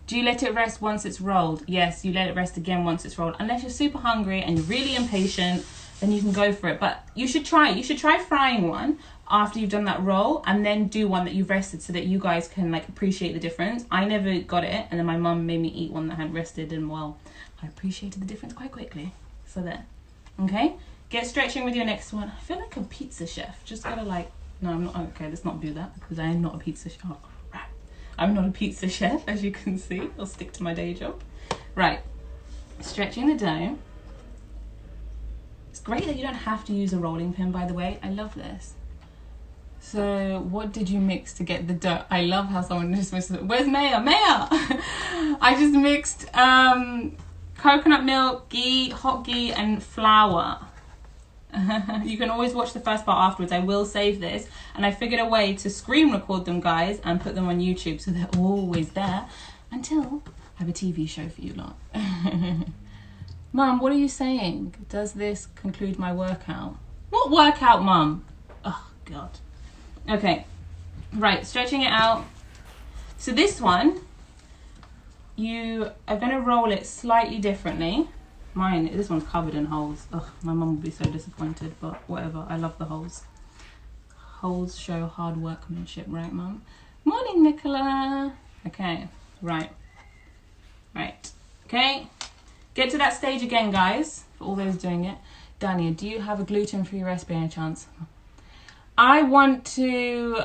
Speaker 1: Do you let it rest once it's rolled? Yes, you let it rest again once it's rolled. Unless you're super hungry and you're really impatient, then you can go for it. But you should try it. You should try frying one after you've done that roll, and then do one that you've rested so that you guys can like appreciate the difference. I never got it, and then my mum made me eat one that hadn't rested, and well, I appreciated the difference quite quickly. So there. Okay? Get stretching with your next one. I feel like a pizza chef. Just gotta like, no, I'm not. Okay, let's not do that because I am not a pizza chef. Oh, right. I'm not a pizza chef, as you can see. I'll stick to my day job. Right. Stretching the dough. It's great that you don't have to use a rolling pin, by the way. I love this. So what did you mix to get the dough? I love how someone just mixed it. Where's Maya? Maya! I just mixed coconut milk, ghee, hot ghee, and flour. You can always watch the first part afterwards. I will save this. And I figured a way to screen record them, guys, and put them on YouTube so they're always there until I have a TV show for you lot. Mum, what are you saying? Does this conclude my workout? What workout, Mum? Oh, God. Okay, right, stretching it out. So this one, you are going to roll it slightly differently. This one's covered in holes. Ugh, my mum will be so disappointed, but whatever, I love the holes. Holes show hard workmanship, right, Mum? Morning, Nicola. Okay, right. Okay, get to that stage again, guys, for all those doing it. Dania, do you have a gluten-free recipe any chance? I want to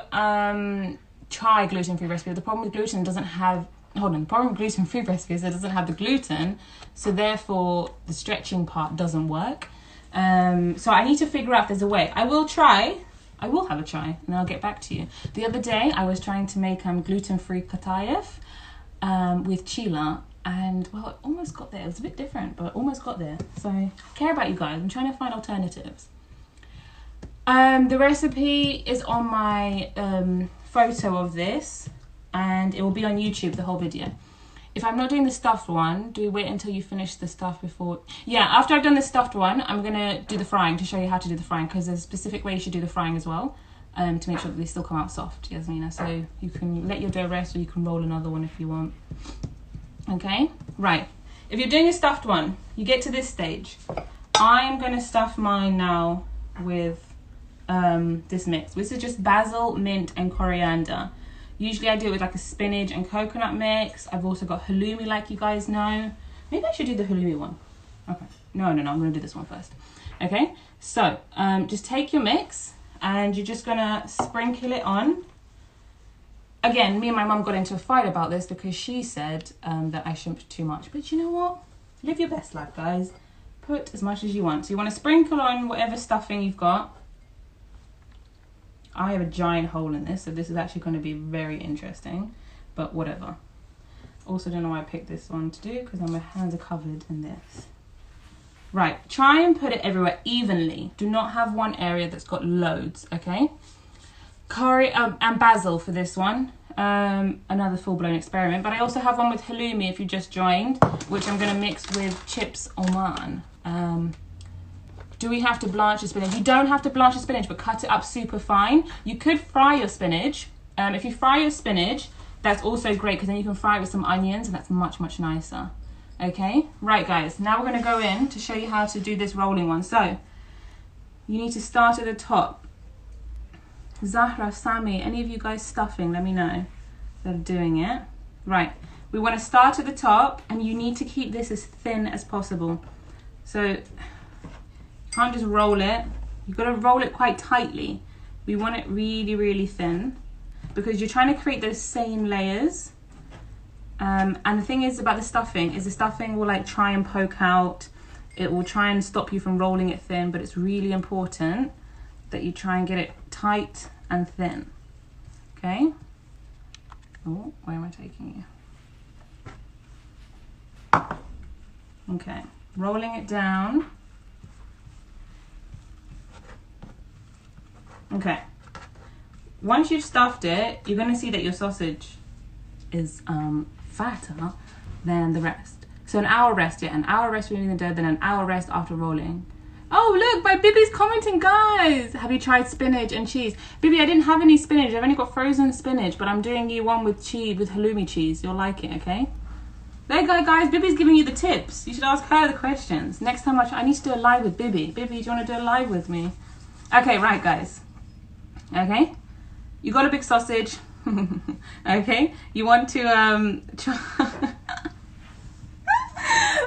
Speaker 1: try gluten-free recipe. The problem with gluten doesn't have, the problem with gluten-free recipes is it doesn't have the gluten, so therefore the stretching part doesn't work. So I need to figure out if there's a way. I will have a try, and then I'll get back to you. The other day I was trying to make gluten-free katayef with chila, and well, it almost got there. It was a bit different, but almost got there. So I care about you guys. I'm trying to find alternatives. The recipe is on my photo of this, and it will be on YouTube, the whole video. If I'm not doing the stuffed one, do we wait until you finish the stuff before? Yeah, after I've done the stuffed one, I'm going to do the frying to show you how to do the frying, because there's a specific way you should do the frying as well, to make sure that they still come out soft, Yasmina. So you can let your dough rest, or you can roll another one if you want. Okay, right. If you're doing a stuffed one, you get to this stage. I'm going to stuff mine now with this mix. This is just basil, mint, and coriander. Usually I do it with like a spinach and coconut mix. I've also got halloumi, like you guys know. Maybe I should do the halloumi one. Okay. No, I'm going to do this one first. Okay. So just take your mix and you're just going to sprinkle it on. Again, me and my mum got into a fight about this because she said that I shouldn't put too much. But you know what? Live your best life, guys. Put as much as you want. So you want to sprinkle on whatever stuffing you've got. I have a giant hole in this, so this is actually going to be very interesting, but whatever. Also don't know why I picked this one to do, because my hands are covered in this. Right, try and put it everywhere evenly. Do not have one area that's got loads, okay? Curry and basil for this one. Another full-blown experiment, but I also have one with halloumi if you just joined, which I'm going to mix with chips Oman. Do we have to blanch the spinach? You don't have to blanch the spinach, but cut it up super fine. You could fry your spinach. If you fry your spinach, that's also great, because then you can fry it with some onions, and that's much, much nicer. Okay, right guys, now we're going to go in to show you how to do this rolling one. So, you need to start at the top. Zahra, Sami, any of you guys stuffing, let me know that are doing it. Right, we want to start at the top, and you need to keep this as thin as possible. So, you can't just roll it. You've got to roll it quite tightly. We want it really, really thin, because you're trying to create those same layers. And the thing is about the stuffing will like try and poke out. It will try and stop you from rolling it thin, but it's really important that you try and get it tight and thin. Okay? Oh, where am I taking you? Okay, rolling it down. Okay. Once you've stuffed it, you're going to see that your sausage is fatter than the rest. So an hour rest, yeah, an hour rest removing the dough, then an hour rest after rolling. Oh look, my Bibi's commenting, guys. Have you tried spinach and cheese? Bibi, I didn't have any spinach. I've only got frozen spinach, but I'm doing you one with cheese, with halloumi cheese. You'll like it, okay? There you go, guys. Bibi's giving you the tips. You should ask her the questions. Next time I need to do a live with Bibi. Bibi, do you want to do a live with me? Okay, right, guys. Okay, you got a big sausage. Okay, you want to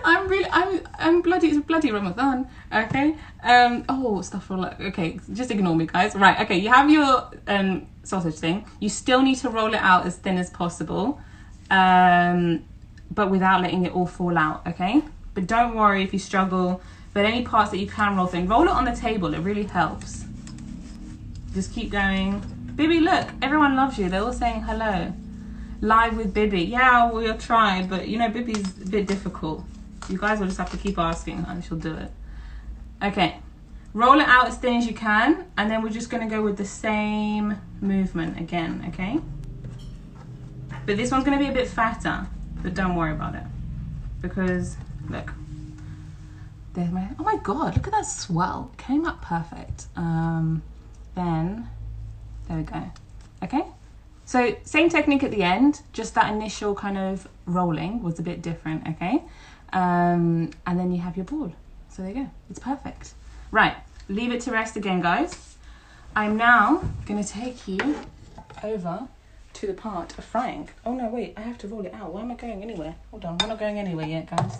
Speaker 1: I'm bloody, it's bloody Ramadan. Okay, oh, stuff for like, okay, just ignore me, guys. Right, okay, you have your sausage thing. You still need to roll it out as thin as possible, but without letting it all fall out. Okay, but don't worry if you struggle. But any parts that you can roll thin, roll it on the table. It really helps. Just keep going. Bibi, look, everyone loves you. They're all saying hello. Live with Bibi. Yeah, we'll try, but you know, Bibi's a bit difficult. You guys will just have to keep asking her and she'll do it. Okay, roll it out as thin as you can, and then we're just gonna go with the same movement again, okay? But this one's gonna be a bit fatter, but don't worry about it. Because, look, there's my, oh my God, look at that swell. It came up perfect. Then, there we go. Okay, so same technique at the end, just that initial kind of rolling was a bit different, okay? And then you have your ball. So there you go, it's perfect. Right, leave it to rest again, guys. I'm now gonna take you over to the part of frying. Oh no, wait, I have to roll it out. Why am I going anywhere? Hold on, we're not going anywhere yet, guys.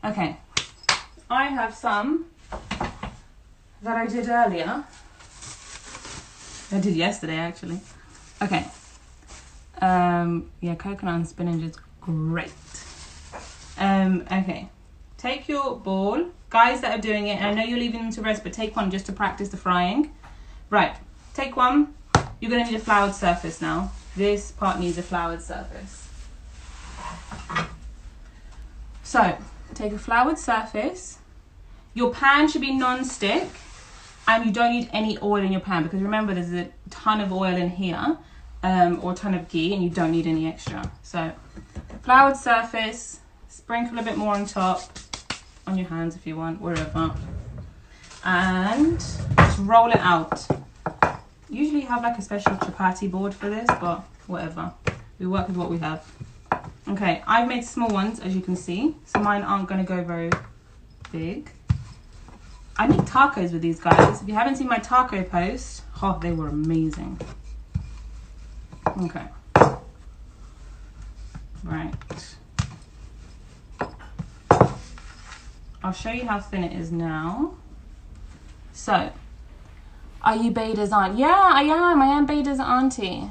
Speaker 1: Okay, I have some that I did earlier. I did yesterday, actually. Okay. Yeah, coconut and spinach is great. Okay. Take your ball. Guys that are doing it, and I know you're leaving them to rest, but take one just to practice the frying. Right. Take one. You're going to need a floured surface now. This part needs a floured surface. So, take a floured surface. Your pan should be non-stick. And you don't need any oil in your pan, because remember there's a ton of oil in here, or a ton of ghee, and you don't need any extra. So, floured surface, sprinkle a bit more on top, on your hands if you want, wherever. And just roll it out. Usually you have like a special chapati board for this, but whatever. We work with what we have. Okay, I've made small ones, as you can see, so mine aren't going to go very big. I make tacos with these guys. If you haven't seen my taco post, oh, they were amazing. Okay. Right. I'll show you how thin it is now. So, are you Beda's aunt? Yeah, I am. I am Beda's auntie.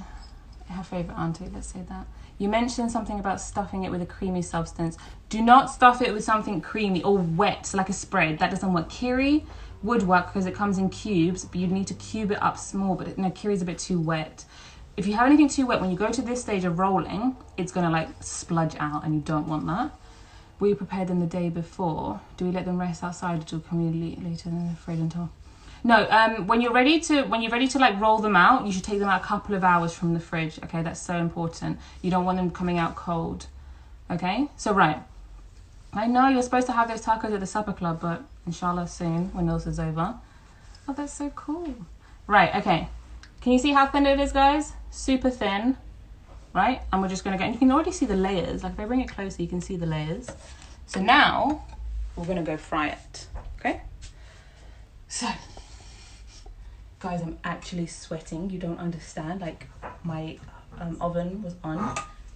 Speaker 1: Her favourite auntie, let's say that. You mentioned something about stuffing it with a creamy substance. Do not stuff it with something creamy or wet, so like a spread. That doesn't work. Kiri, would work because it comes in cubes, but you'd need to cube it up small, but no, curry's a bit too wet. If you have anything too wet, when you go to this stage of rolling, it's gonna like spludge out and you don't want that. We prepare them the day before. Do we let them rest outside or can we leave later in the fridge until? No, when you're ready to like roll them out, you should take them out a couple of hours from the fridge. Okay, that's so important. You don't want them coming out cold. Okay, so right. I know you're supposed to have those tacos at the supper club, but inshallah soon when this is over. Oh, that's so cool. Right, okay. Can you see how thin it is, guys? Super thin, right? And we're just gonna go, and you can already see the layers. Like if I bring it closer, you can see the layers. So now we're gonna go fry it, okay? So, guys, I'm actually sweating. You don't understand. Like my oven was on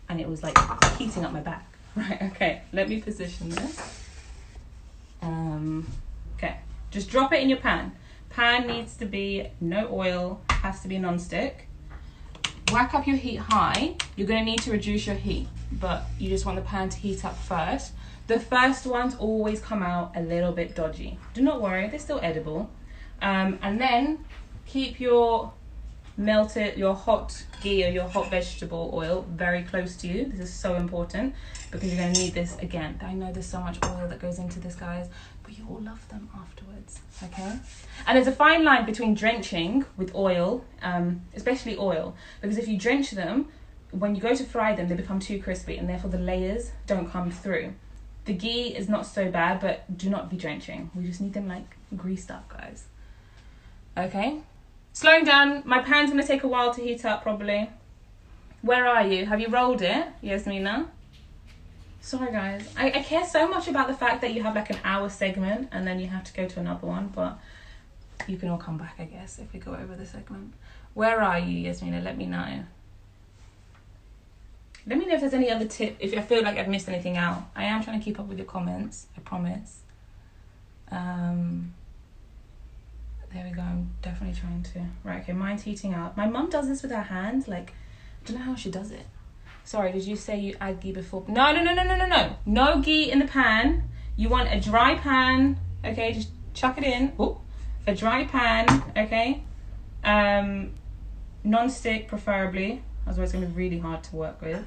Speaker 1: and it was like heating up my back. Right, okay, let me position this. Okay, just drop it in your pan. Pan needs to be no oil, has to be non-stick. Whack up your heat high. You're gonna need to reduce your heat, but you just want the pan to heat up first. The first ones always come out a little bit dodgy. Do not worry, they're still edible. And then keep your hot ghee or your hot vegetable oil very close to you. This is so important because you're going to need this again. I know there's so much oil that goes into this, guys, but you will love them afterwards, okay? And there's a fine line between drenching with oil, especially oil, because if you drench them, when you go to fry them, they become too crispy and therefore the layers don't come through. The ghee is not so bad, but do not be drenching. We just need them like greased up, guys. Okay? Slowing down. My pan's going to take a while to heat up, probably. Where are you? Have you rolled it, Yasmina? Sorry, guys. I care so much about the fact that you have like an hour segment and then you have to go to another one, but you can all come back, I guess, if we go over the segment. Where are you, Yasmina? Let me know. Let me know if there's any other tip, if I feel like I've missed anything out. I am trying to keep up with your comments, I promise. There we go, I'm definitely trying to. Right, okay, mine's heating up. My mum does this with her hands, like, I don't know how she does it. Sorry, did you say you add ghee before? No. No ghee in the pan. You want a dry pan, okay, just chuck it in. Ooh, a dry pan, okay. Non-stick preferably, otherwise it's gonna be really hard to work with.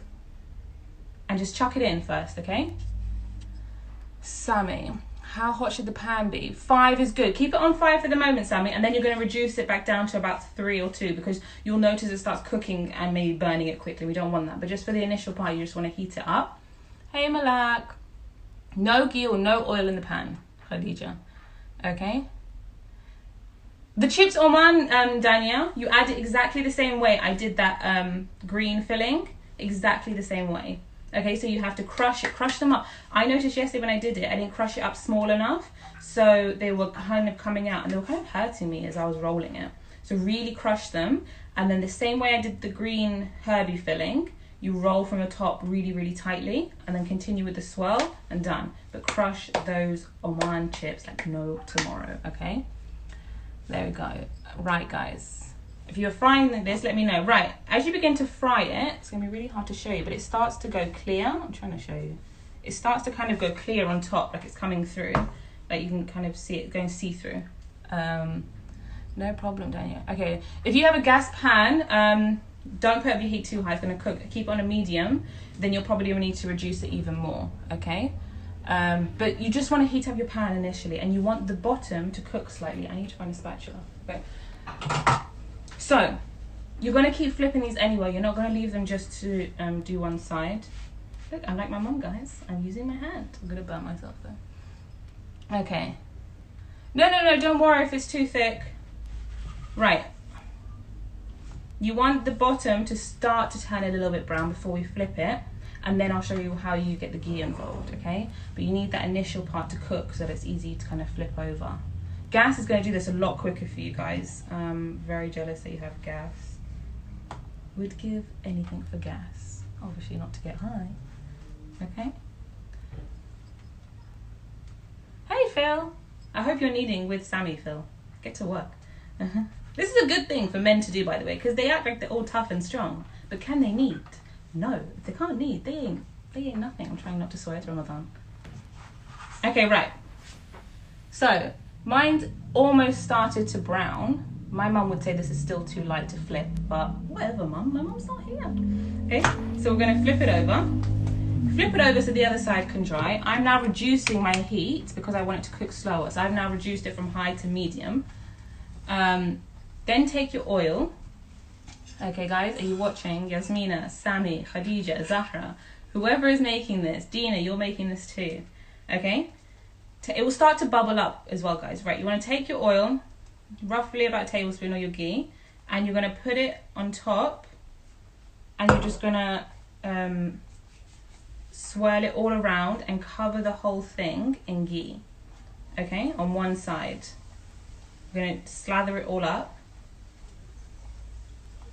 Speaker 1: And just chuck it in first, okay? Sammy, how hot should the pan be? 5 is good. Keep it on 5 for the moment, Sammy, and then you're going to reduce it back down to about 3 or 2 because you'll notice it starts cooking and maybe burning it quickly. We don't want that. But just for the initial part, you just want to heat it up. Hey, Malak. No ghee or no oil in the pan, Khadija. Okay? The chips Oman, Danielle, you add it exactly the same way I did that green filling. Exactly the same way. Okay, so you have to crush them up. I noticed yesterday when I did it, I didn't crush it up small enough. So they were kind of coming out and they were kind of hurting me as I was rolling it. So really crush them. And then the same way I did the green herby filling, you roll from the top really, really tightly and then continue with the swirl and done. But crush those Oman chips like no tomorrow, okay? There we go. Right, guys. If you're frying this, let me know. Right, as you begin to fry it, it's going to be really hard to show you, but it starts to go clear. I'm trying to show you. It starts to kind of go clear on top, like it's coming through. Like you can kind of see it going see-through. No problem, Daniel. Okay, if you have a gas pan, don't put up your heat too high. It's going to cook. Keep it on a medium. Then you'll probably need to reduce it even more, okay? But you just want to heat up your pan initially, and you want the bottom to cook slightly. I need to find a spatula. Okay. So, you're going to keep flipping these anyway. You're not going to leave them just to do one side. Look, I'm like my mum, guys. I'm using my hand. I'm going to burn myself, though. Okay. No, don't worry if it's too thick. Right. You want the bottom to start to turn a little bit brown before we flip it. And then I'll show you how you get the ghee involved, okay? But you need that initial part to cook so that it's easy to kind of flip over. Gas is going to do this a lot quicker for you guys. Very jealous that you have gas. Would give anything for gas. Obviously not to get high. Okay? Hey, Phil. I hope you're kneading with Sammy, Phil. Get to work. This is a good thing for men to do, by the way, because they act like they're all tough and strong. But can they knead? No. If they can't knead, they ain't nothing. I'm trying not to swear to Ramadan. Okay, right. So, mine's almost started to brown, my mum would say this is still too light to flip, but whatever, mum, my mum's not here. Okay, so we're gonna flip it over. Flip it over so the other side can dry. I'm now reducing my heat because I want it to cook slower. So I've now reduced it from high to medium. Then take your oil. Okay guys, are you watching? Yasmina, Sami, Khadija, Zahra, whoever is making this, Dina, you're making this too. Okay? It will start to bubble up as well, guys. Right, you want to take your oil, roughly about a tablespoon of your ghee, and you're going to put it on top, and you're just going to swirl it all around and cover the whole thing in ghee. Okay, on one side. We're going to slather it all up.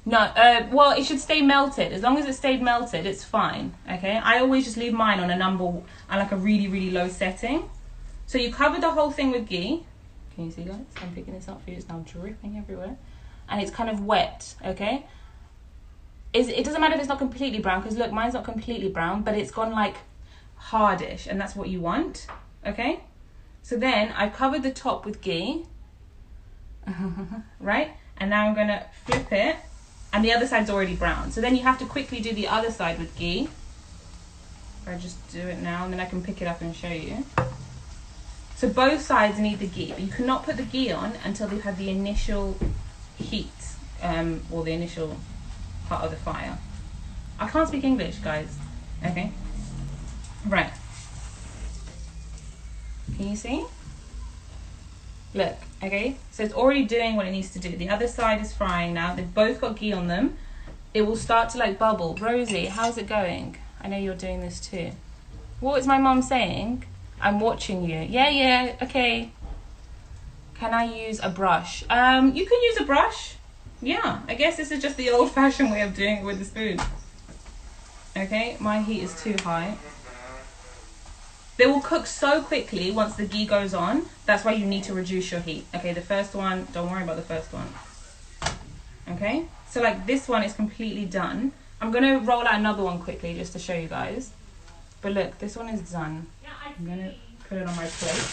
Speaker 1: No, well, it should stay melted. As long as it stayed melted, it's fine. Okay, I always just leave mine on like a really, really low setting. So you cover the whole thing with ghee. Can you see, guys? I'm picking this up for you. It's now dripping everywhere. And it's kind of wet, okay? It doesn't matter if it's not completely brown, because look, mine's not completely brown, but it's gone like hardish, and that's what you want, okay? So then I've covered the top with ghee, right? And now I'm gonna flip it, and the other side's already brown. So then you have to quickly do the other side with ghee. I just do it now, and then I can pick it up and show you. So both sides need the ghee, but you cannot put the ghee on until they've had the initial heat, or the initial part of the fire. I can't speak English, guys. Okay. Right. Can you see? Look, okay? So it's already doing what it needs to do. The other side is frying now. They've both got ghee on them. It will start to like bubble. Rosie, how's it going? I know you're doing this too. What is my mum saying? I'm watching you. Yeah, okay. Can I use a brush? You can use a brush. Yeah, I guess this is just the old-fashioned way of doing it with the spoon. Okay, my heat is too high. They will cook so quickly once the ghee goes on. That's why you need to reduce your heat. Okay, the first one, don't worry about the first one. Okay, so like this one is completely done. I'm gonna roll out another one quickly just to show you guys. But look, this one is done. I'm gonna put it on my plate.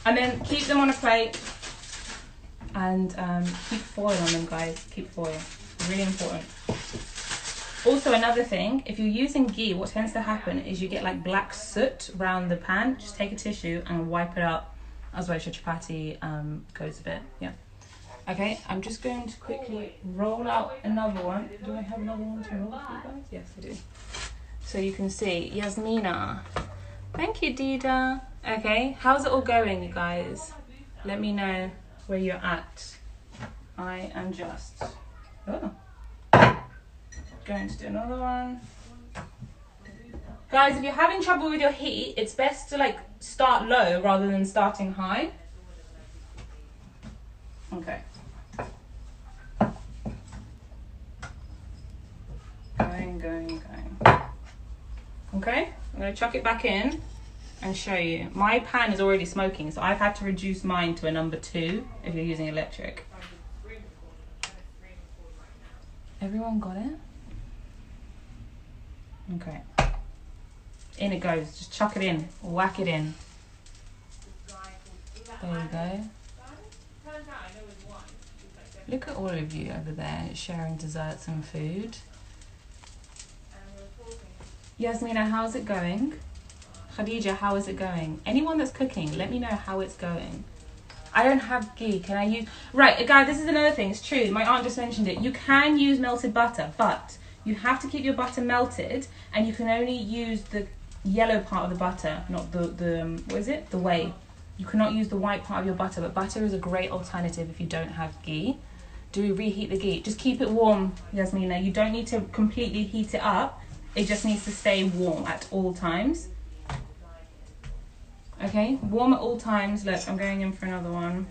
Speaker 1: And then keep them on a plate and keep foil on them, guys. Keep foil, really important. Also, another thing, if you're using ghee, what tends to happen is you get like black soot around the pan. Just take a tissue and wipe it up. Otherwise your chapati goes a bit, yeah. Okay, I'm just going to quickly roll out another one. Do I have another one to roll for you guys? Yes, I do. So you can see, Yasmina. Thank you, Dina. Okay, how's it all going, you guys? Let me know where you're at. I am just going to do another one. Guys, if you're having trouble with your heat, it's best to like start low rather than starting high. Okay. Going. Okay, I'm going to chuck it back in and show you. My pan is already smoking, so I've had to reduce mine to a number 2 if you're using electric. Everyone got it? Okay. In it goes. Just chuck it in. Whack it in. There you go. Look at all of you over there sharing desserts and food. Yasmina, how's it going? Khadija, how is it going? Anyone that's cooking, let me know how it's going. I don't have ghee. Can I use... Right, guys, this is another thing. It's true. My aunt just mentioned it. You can use melted butter, but you have to keep your butter melted, and you can only use the yellow part of the butter, not the what is it? The whey. You cannot use the white part of your butter, but butter is a great alternative if you don't have ghee. Do reheat the ghee. Just keep it warm, Yasmina. You don't need to completely heat it up. It just needs to stay warm at all times. Okay, warm at all times. Look, I'm going in for another one.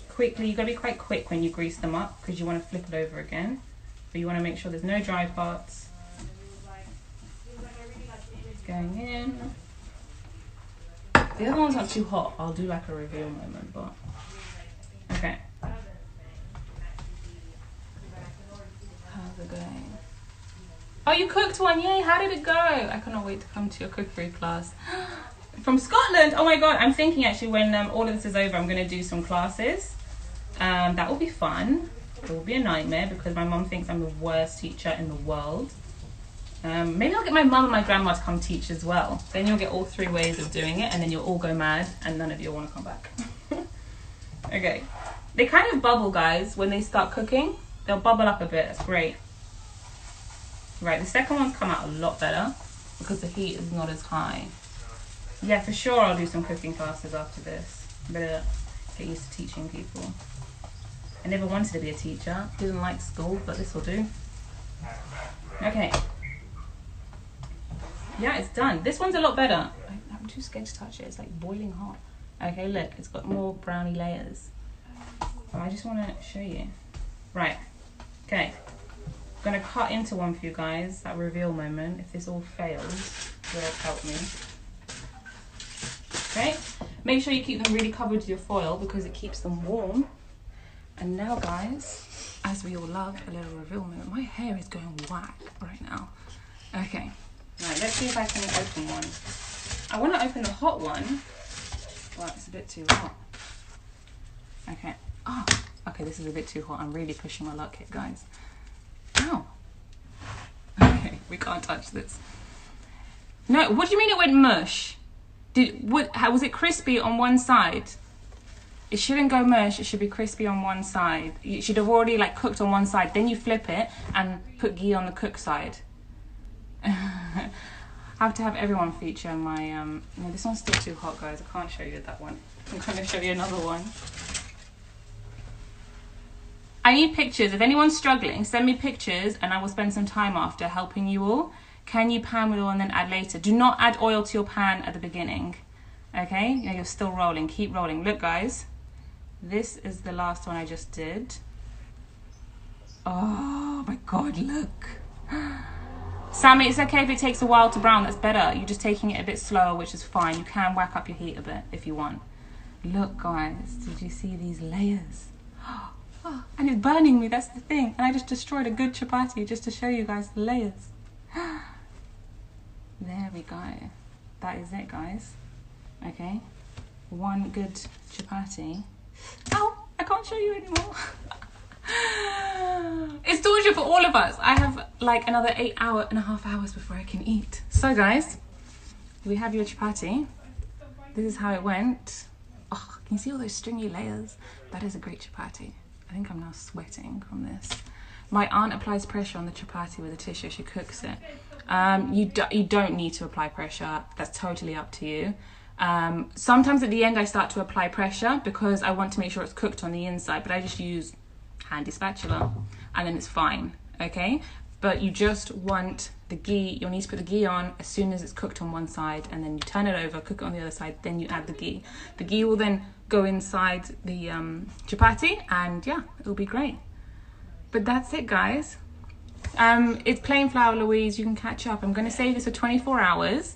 Speaker 1: Quickly, you've got to be quite quick when you grease them up because you want to flip it over again. But you want to make sure there's no dry parts. Going in. The other one's not too hot. I'll do like a reveal moment, but... Okay. How's it going? Oh, you cooked one, yay, how did it go? I cannot wait to come to your cookery class. From Scotland. Oh my god, I'm thinking actually when all of this is over, I'm going to do some classes. That will be fun. It will be a nightmare because my mum thinks I'm the worst teacher in the world. Maybe I'll get my mum and my grandma to come teach as well. Then you'll get all 3 ways of doing it, and then you'll all go mad and none of you will want to come back. Okay. They kind of bubble, guys, when they start cooking. They'll bubble up a bit. That's great. Right, the second one's come out a lot better because the heat is not as high. Yeah, for sure I'll do some cooking classes after this. Better get used to teaching people. I never wanted to be a teacher. Didn't like school, but this will do. Okay. Yeah, it's done. This one's a lot better. I'm too scared to touch it. It's like boiling hot. Okay, look, it's got more brownie layers. Oh, I just want to show you. Right. Okay. I'm going to cut into one for you guys. That reveal moment. If this all fails, will help me. Okay. Make sure you keep them really covered with your foil because it keeps them warm. And now, guys, as we all love a little reveal moment, my hair is going whack right now. Okay. Right, let's see if I can open one. I want to open the hot one, but it's a bit too hot. Okay. Oh, okay, this is a bit too hot. I'm really pushing my luck here, guys. Ow. Okay, we can't touch this. No, what do you mean it went mush? Was it crispy on one side? It shouldn't go mush, it should be crispy on one side. You should have already like cooked on one side, then you flip it and put ghee on the cooked side. I have to have everyone feature my, no, this one's still too hot, guys. I can't show you that one. I'm going to show you another one. I need pictures. If anyone's struggling, send me pictures and I will spend some time after helping you all. Can you pan with oil and then add later? Do not add oil to your pan at the beginning. Okay? Yeah, you're still rolling. Keep rolling. Look, guys. This is the last one I just did. Oh my God, look. Sammy, it's okay if it takes a while to brown. That's better. You're just taking it a bit slower, which is fine. You can whack up your heat a bit if you want. Look, guys. Did you see these layers? Oh, and it's burning me, that's the thing. And I just destroyed a good chapati just to show you guys the layers. There we go. That is it, guys. Okay. One good chapati. Ow! I can't show you anymore. It's torture for all of us. I have like another 8.5 hours before I can eat. So, guys, we have your chapati. This is how it went. Oh, can you see all those stringy layers? That is a great chapati. I think I'm now sweating from this. My aunt applies pressure on the chapati with a tissue. She cooks it. You don't need to apply pressure. That's totally up to you. Sometimes at the end I start to apply pressure because I want to make sure it's cooked on the inside, but I just use handy spatula and then it's fine, okay? But you just want the ghee. You'll need to put the ghee on as soon as it's cooked on one side, and then you turn it over, cook it on the other side, then you add the ghee. The ghee will then go inside the chapati, and yeah, it'll be great. But that's it, guys. It's plain flour, Louise. You can catch up. I'm going to save this for 24 hours.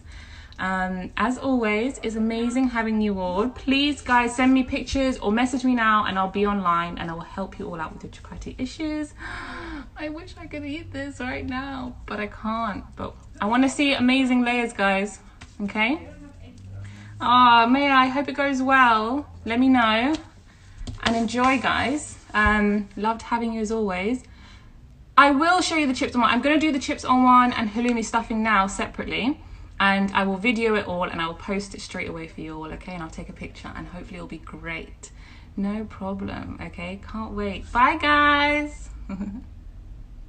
Speaker 1: As always, it's amazing having you all. Please, guys, send me pictures or message me now and I'll be online and I will help you all out with your chapati issues. I wish I could eat this right now, but I can't. But I want to see amazing layers, guys. Okay? Oh, Maya, I hope it goes well. Let me know. And enjoy, guys. Loved having you as always. I will show you the chips on one. I'm going to do the chips on one and halloumi stuffing now separately. And I will video it all and I will post it straight away for you all, okay? And I'll take a picture and hopefully it'll be great. No problem, okay? Can't wait. Bye, guys.